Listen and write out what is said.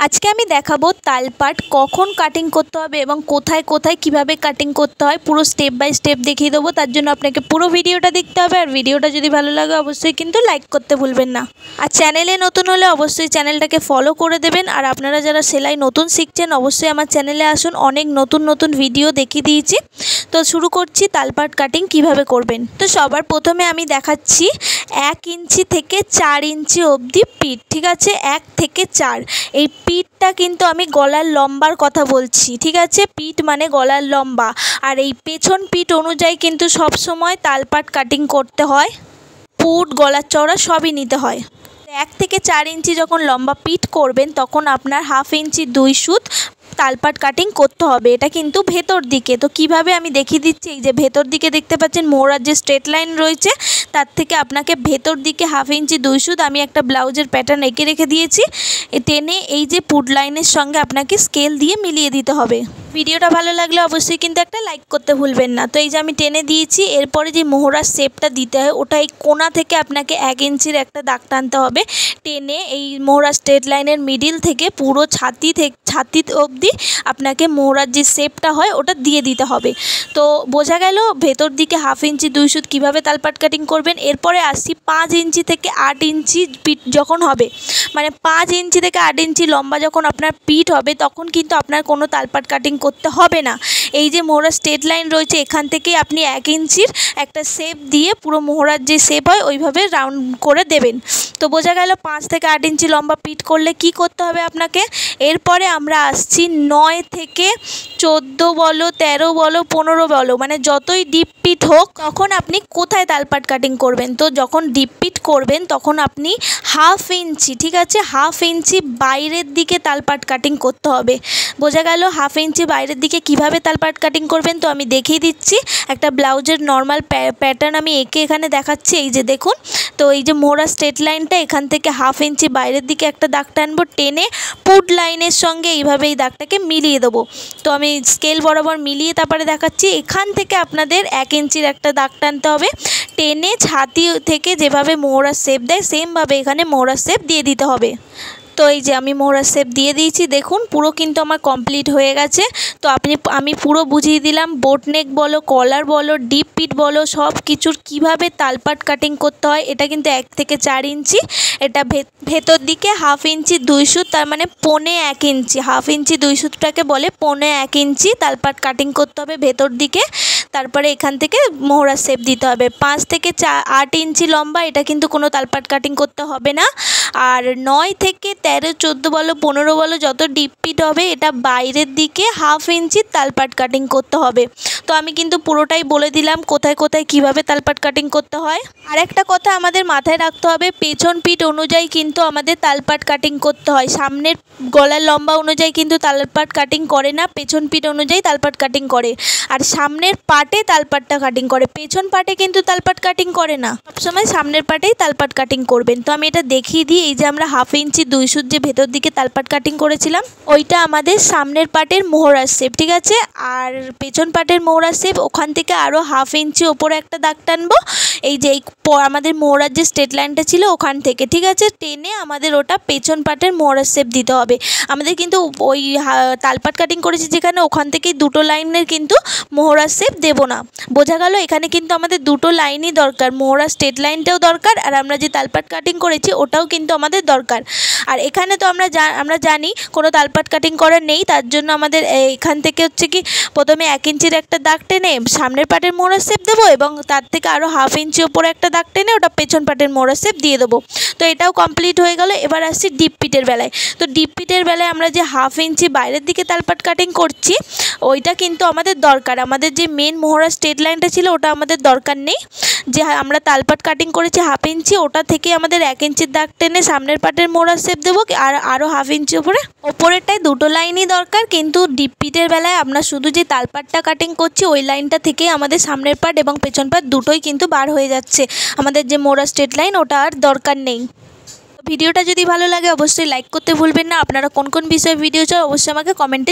আজকে আমি দেখাবো তালপাট কখন কাটিং করতে হবে এবং কোথায় কোথায় কিভাবে কাটিং করতে হয় পুরো স্টেপ বাই স্টেপ দেখিয়ে দেবো। তার জন্য আপনাকে পুরো ভিডিওটা দেখতে হবে, আর ভিডিওটা যদি ভালো লাগে অবশ্যই কিন্তু লাইক করতে ভুলবেন না। আর চ্যানেলে নতুন হলে অবশ্যই চ্যানেলটাকে ফলো করে দেবেন। আর আপনারা যারা সেলাই নতুন শিখছেন অবশ্যই আমার চ্যানেলে আসুন, অনেক নতুন নতুন ভিডিও দেখিয়ে দিয়েছি। তো শুরু করছি তালপাট কাটিং কিভাবে করবেন। তো সবার প্রথমে আমি দেখাচ্ছি 1 ইঞ্চি থেকে 4 ইঞ্চি অবধি পিঠ, ঠিক আছে, 1 থেকে 4। এই পিঠটা কিন্তু আমি গলার লম্বার কথা বলছি, ঠিক আছে, পিঠ মানে গলার লম্বা। আর এই পেছন পিঠ অনুযায়ী কিন্তু সব সময় তালপাট কাটিং করতে হয়, পুট গলার চওড়া সবই নিতে হয়। 1 থেকে 4 ইঞ্চি যখন লম্বা পিঠ করবেন তখন আপনার 1/2 ইঞ্চি 2 সুত তালপাট কাটিং করতে হবে। এটা কিন্তু ভেতর দিকে। তো কিভাবে আমি দেখিয়ে দিচ্ছি। এই যে ভেতর দিকে দেখতে পাচ্ছেন মোহরার যে স্ট্রেট লাইন রয়েছে তার থেকে আপনাকে ভেতর দিকে 1/2 ইঞ্চি 2 সুত আমি একটা ব্লাউজের প্যাটার্ন এঁকে রেখে দিয়েছি। টেনে এই যে পুট লাইনের সঙ্গে আপনাকে স্কেল দিয়ে মিলিয়ে দিতে হবে। ভিডিওটা ভালো লাগলে অবশ্যই কিন্তু একটা লাইক করতে ভুলবেন না। তো এই যে আমি টেনে দিয়েছি, এরপরে যে মোহরার শেপটা দিতে হয় ওটা এই কোণা থেকে আপনাকে 1 ইঞ্চির একটা দাগ টানতে হবে। টেনে এই মোহরার স্ট্রেট লাইনের মিডিল থেকে পুরো ছাতি অবধি আপনাকে মোহরার যে শেপটা হয় ওটা দিয়ে দিতে হবে। তো বোঝা গেল ভেতর দিকে 1/2 ইঞ্চি 2 সুত কীভাবে তালপাট কাটিং করবেন। এরপরে আসছি 5 ইঞ্চি থেকে 8 ইঞ্চি পিঠ যখন হবে, মানে 5 ইঞ্চি থেকে 8 ইঞ্চি লম্বা যখন আপনার পিঠ হবে তখন কিন্তু আপনার কোনো তালপাট কাটিং করতে হবে না। এই যে মোহরার স্ট্রেট লাইন রয়েছে এখান থেকেই আপনি 1 ইঞ্চির একটা শেপ দিয়ে পুরো মোহরার যে শেপ হয় ওইভাবে রাউন্ড করে দেবেন। তো বোঝা গেল 5 থেকে 8 ইঞ্চি লম্বা পিঠ করলে কি করতে হবে আপনাকে। এরপরে আমরা আসছি 9 থেকে 14 বলো 13 বলো 15 বলো, মানে যতই ডিপ পিঠ হোক তখন আপনি কোথায় তালপাট কাটিং করবেন। তো যখন ডিপ পিঠ করবেন তখন আপনি 1/2 ইঞ্চি, ঠিক আছে, 1/2 ইঞ্চি বাইরের দিকে তালপাট কাটিং করতে হবে। বোঝা গেল 1/2 ইঞ্চি বাইরের দিকে কিভাবে তালপাট কাটিং করবেন। তো আমি দেখিয়ে দিচ্ছি, একটা ব্লাউজের নর্মাল প্যাটার্ন আমি এঁকে এখানে দেখাচ্ছি। এই যে দেখুন, তো এই যে মোহরার স্ট্রেট লাইনটা এখান থেকে 1/2 ইঞ্চি বাইরের দিকে একটা দাগ টানবো, টেনে পুট লাইনের সঙ্গে এইভাবে এই দাগটাকে মিলিয়ে দেবো। তো আমি স্কেল বরাবর মিলিয়ে তারপরে দেখাচ্ছি। এখান থেকে আপনাদের 1 ইঞ্চির একটা দাগ টানতে হবে, টেনে ছাতি থেকে যেভাবে মোহরার শেপ দেয় সেমভাবে এখানে মোহরার শেপ দিয়ে দিতে হবে। তো এই যে আমি মোহরার শেপ দিয়ে দিয়েছি, দেখুন পুরো কিন্তু আমার কমপ্লিট হয়ে গেছে। তো আমি পুরো বুঝিয়ে দিলাম বোট নেক বলো, কলার বলো, ডিপ পিট বলো, সব কিছুর কীভাবে তালপাট কাটিং করতে হয়। এটা কিন্তু 1 থেকে 4 ইঞ্চি, এটা ভেতর দিকে 1/2 ইঞ্চি 2 সুত, তার মানে 1/4 ইঞ্চি। 1/2 ইঞ্চি 2 সুতটাকে বলে 1/4 ইঞ্চি তালপাট কাটিং করতে হবে ভেতর দিকে। তারপরে এখান থেকে মোহরার শেপ দিতে হবে। 5 থেকে 8 ইঞ্চি লম্বা, এটা কিন্তু কোনো তালপাট কাটিং করতে হবে না। আর 9 থেকে 13 14 বলো 15 বলো যত ডিপ পিট হবে এটা বাইরের দিকে 1/2 ইঞ্চি তালপাট কাটিং করতে হবে। তো আমি কিন্তু পুরোটাই বলে দিলাম কোথায় কোথায় কিভাবে তালপাট কাটিং করতে হয়। আর একটা কথা আমাদের মাথায় রাখতে হবে, পেছন পিঠ অনুযায়ী কিন্তু আমাদের তালপাট কাটিং করতে হয়। সামনের গলার লম্বা অনুযায়ী কিন্তু তালপাট কাটিং করে না, পেছন পিঠ অনুযায়ী তালপাট কাটিং করে। আর সামনের পাটে তালপাটটা কাটিং করে, পেছন পাটে কিন্তু তালপাট কাটিং করে না। সবসময় সামনের পাটেই তালপাট কাটিং করবেন। তো আমি এটা দেখিয়ে দিই। এই যে আমরা 1/2 ইঞ্চি 2 সুত যে ভেতর দিকে তালপাট কাটিং করেছিলাম ওইটা আমাদের সামনের পাটের মোহরার শেপ, ঠিক আছে। আর পেছন পাটের মোহরার শেপ ওখান থেকে আরও 1/2 ইঞ্চি ওপরে একটা দাগ টানবো। এই যে আমাদের মোহরার যে স্ট্রেট লাইনটা ছিল ওখান থেকে, ঠিক আছে, টেনে আমাদের ওটা পেছন পাটের মোহরার শেপ দিতে হবে। আমাদের কিন্তু ওই তালপাট কাটিং করেছি যেখানে ওখান থেকেই দুটো লাইনের কিন্তু মোহরার শেপ দেবো না। বোঝা গেল এখানে কিন্তু আমাদের দুটো লাইনই দরকার, মোহরার স্ট্রেট লাইনটাও দরকার আর আমরা যে তালপাট কাটিং করেছি ওটাও কিন্তু আমাদের দরকার। আর এখানে তো আমরা জানি কোনো তালপাট কাটিং করা নেই, তার জন্য আমাদের এখান থেকে হচ্ছে কি প্রথমে 1 ইঞ্চির একটা দাগ টেনে সামনের পাটের মোহরার শেপ দেবো এবং তার থেকে আরও 1/2 ইঞ্চি ওপরে একটা দাগ টেনে ওটা পেছন পাটের মোহরার শেপ দিয়ে দেবো। তো এটাও কমপ্লিট হয়ে গেল। এবার আসছি ডিপ পিটের বেলায়। তো ডিপ পিটের বেলায় আমরা যে 1/2 ইঞ্চি বাইরের দিকে তালপাট কাটিং করছি ওইটা কিন্তু আমাদের দরকার। আমাদের যে মেন মোহরার স্ট্রেট লাইনটা ছিল ওটা আমাদের দরকার নেই। যে আমরা তালপাট কাটিং করেছি 1/2 ইঞ্চি ওটা থেকে আমাদের 1 ইঞ্চির দাগ টেনে সামনের পাটের মোহরার শেপ দেবো। আর আরও 1/2 ইঞ্চি ওপরেরটায় দুটো লাইনই দরকার, কিন্তু ডিপ পিটের বেলায় আমরা শুধু যে তালপাটটা কাটিং করছি ওই লাইনটা থেকেই আমাদের সামনের পাট এবং পেছন পাট দুটোই কিন্তু বার হয়ে যাচ্ছে। আমাদের যে মোহরার স্ট্রেট লাইন ওটা আর দরকার নেই। ভিডিওটা যদি ভালো লাগে অবশ্যই লাইক করতে ভুলবেন না। আপনারা কোন কোন বিষয়ে ভিডিও চান অবশ্যই আমাকে কমেন্টে